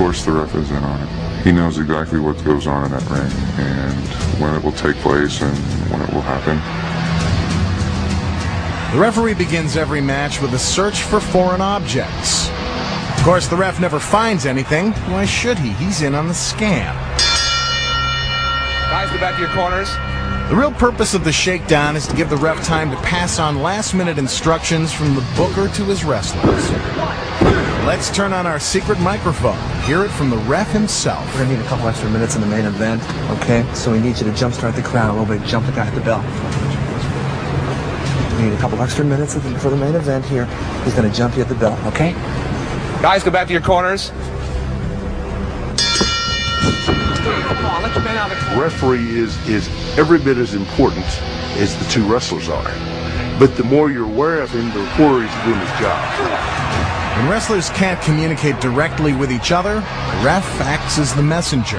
course the ref is in on it. He knows exactly what goes on in that ring and when it will take place and when it will happen. The referee begins every match with a search for foreign objects. Of course, the ref never finds anything. Why should he? He's in on the scam. Guys, go back to your corners. The real purpose of the shakedown is to give the ref time to pass on last-minute instructions from the booker to his wrestlers. Let's turn on our secret microphone. Hear it from the ref himself. We're going to need a couple extra minutes in the main event, okay? So we need you to jumpstart the crowd a little bit. Jump the guy at the bell. We need a couple extra minutes for the main event here. He's going to jump you at the bell, okay? Guys, go back to your corners. Come on, let your man out of the corner. Referee is every bit as important as the two wrestlers are. But the more you're aware of him, the poorer he's doing his job. When wrestlers can't communicate directly with each other, the ref acts as the messenger.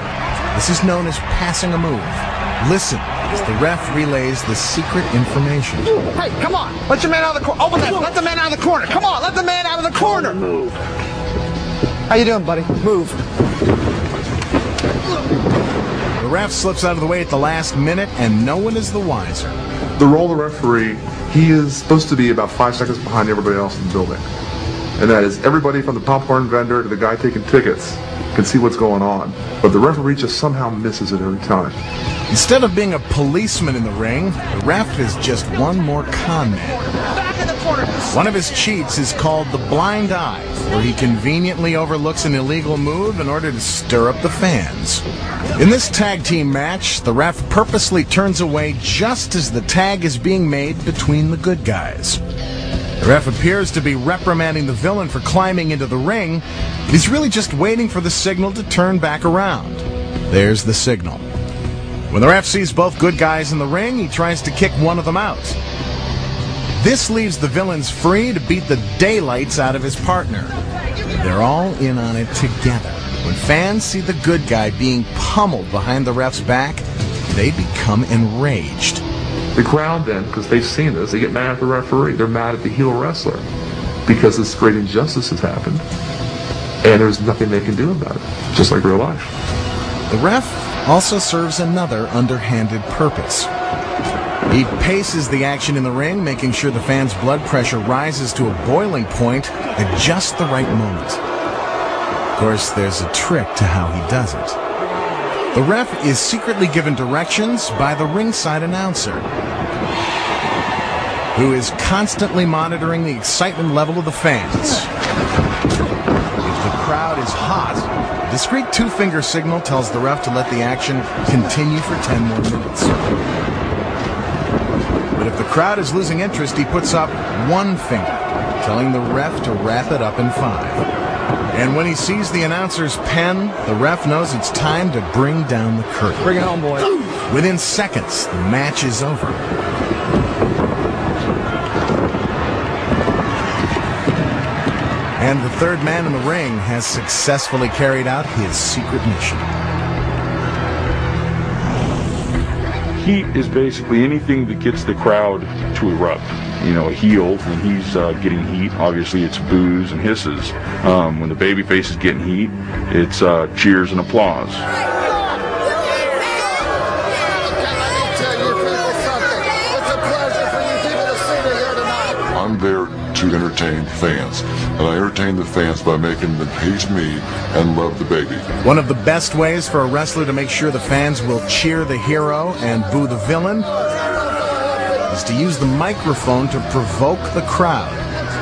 This is known as passing a move. Listen as the ref relays the secret information. Hey, come on. Let your man out of the corner. Open that. Let the man out of the corner. Come on, let the man out of the corner. Move. How you doing, buddy? Move. The ref slips out of the way at the last minute, and no one is the wiser. The role of the referee, he is supposed to be about 5 seconds behind everybody else in the building. And that is everybody from the popcorn vendor to the guy taking tickets can see what's going on. But the referee just somehow misses it every time. Instead of being a policeman in the ring, the ref is just one more con man. Back in the corner. One of his cheats is called the blind eye, where he conveniently overlooks an illegal move in order to stir up the fans. In this tag team match, the ref purposely turns away just as the tag is being made between the good guys. The ref appears to be reprimanding the villain for climbing into the ring, but he's really just waiting for the signal to turn back around. There's the signal. When the ref sees both good guys in the ring, he tries to kick one of them out. This leaves the villains free to beat the daylights out of his partner. They're all in on it together. When fans see the good guy being pummeled behind the ref's back, they become enraged. The crowd then, because they've seen this, they get mad at the referee. They're mad at the heel wrestler because this great injustice has happened and there's nothing they can do about it, just like real life. The ref also serves another underhanded purpose. He paces the action in the ring, making sure the fans' blood pressure rises to a boiling point at just the right moment. Of course, there's a trick to how he does it. The ref is secretly given directions by the ringside announcer, who is constantly monitoring the excitement level of the fans. If the crowd is hot, a discreet two-finger signal tells the ref to let the action continue for 10 more minutes. But if the crowd is losing interest, he puts up one finger, telling the ref to wrap it up in 5. And when he sees the announcer's pen, the ref knows it's time to bring down the curtain. Bring it home, boys. Within seconds, the match is over. And the third man in the ring has successfully carried out his secret mission. Heat is basically anything that gets the crowd to erupt. You know, a heel, when he's getting heat, obviously it's boos and hisses. When the babyface is getting heat, it's cheers and applause. I'm there to entertain fans, and I entertain the fans by making them hate me and love the baby. One of the best ways for a wrestler to make sure the fans will cheer the hero and boo the villain is to use the microphone to provoke the crowd.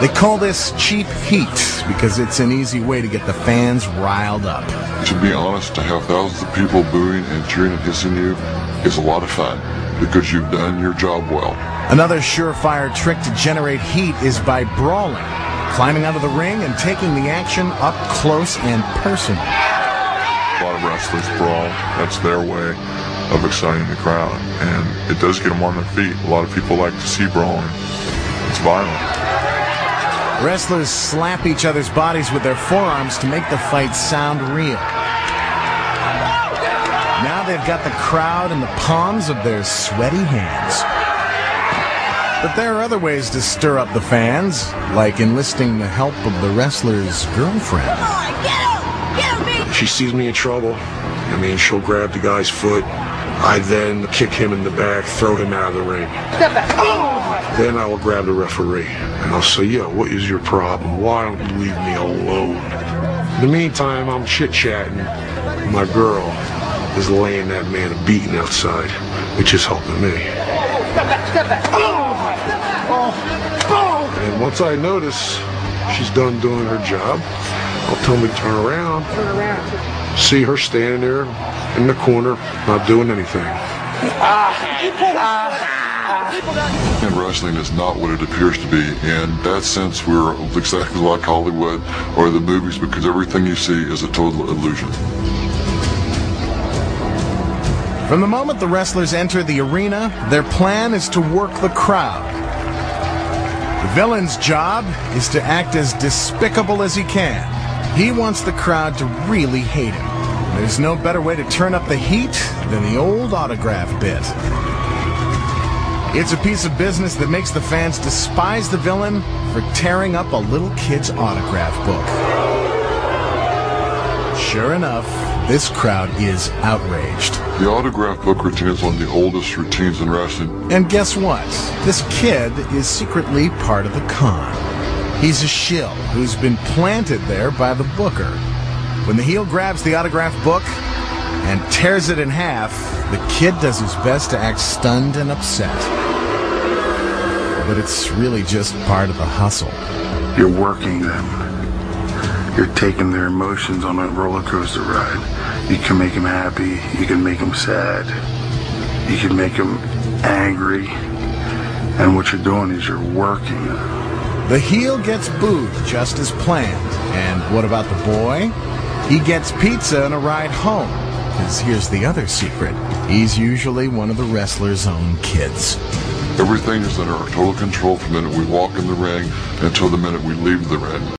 They call this cheap heat because it's an easy way to get the fans riled up. To be honest, to have thousands of people booing and cheering and hissing you is a lot of fun because you've done your job well. Another surefire trick to generate heat is by brawling, climbing out of the ring and taking the action up close and personal. A lot of wrestlers brawl. That's their way of exciting the crowd, and it does get them on their feet. A lot of people like to see brawling. It's violent. Wrestlers slap each other's bodies with their forearms to make the fight sound real. Now they've got the crowd in the palms of their sweaty hands. But there are other ways to stir up the fans, like enlisting the help of the wrestler's girlfriend. Come on, get him! Get him, She sees me in trouble. I mean, she'll grab the guy's foot. I then kick him in the back, throw him out of the ring. Step back. Then I will grab the referee and I'll say, yo, what is your problem? Why don't you leave me alone? In the meantime, I'm chit-chatting. My girl is laying that man a beating outside, which is helping me. Step back. Step back. And once I notice she's done doing her job, I'll tell me to turn around. Turn around. See her standing there in the corner, not doing anything. And wrestling is not what it appears to be. In that sense, we're exactly like Hollywood or the movies, because everything you see is a total illusion. From the moment the wrestlers enter the arena, their plan is to work the crowd. The villain's job is to act as despicable as he can. He wants the crowd to really hate him. There's no better way to turn up the heat than the old autograph bit. It's a piece of business that makes the fans despise the villain for tearing up a little kid's autograph book. Sure enough, this crowd is outraged. The autograph book routine is one of the oldest routines in wrestling. And guess what? This kid is secretly part of the con. He's a shill who's been planted there by the booker. When the heel grabs the autograph book and tears it in half, the kid does his best to act stunned and upset. But it's really just part of the hustle. You're working them. You're taking their emotions on a roller coaster ride. You can make them happy. You can make them sad. You can make them angry. And what you're doing is you're working them. The heel gets booed just as planned. And what about the boy? He gets pizza and a ride home. Because here's the other secret. He's usually one of the wrestler's own kids. Everything is under our total control from the minute we walk in the ring until the minute we leave the ring.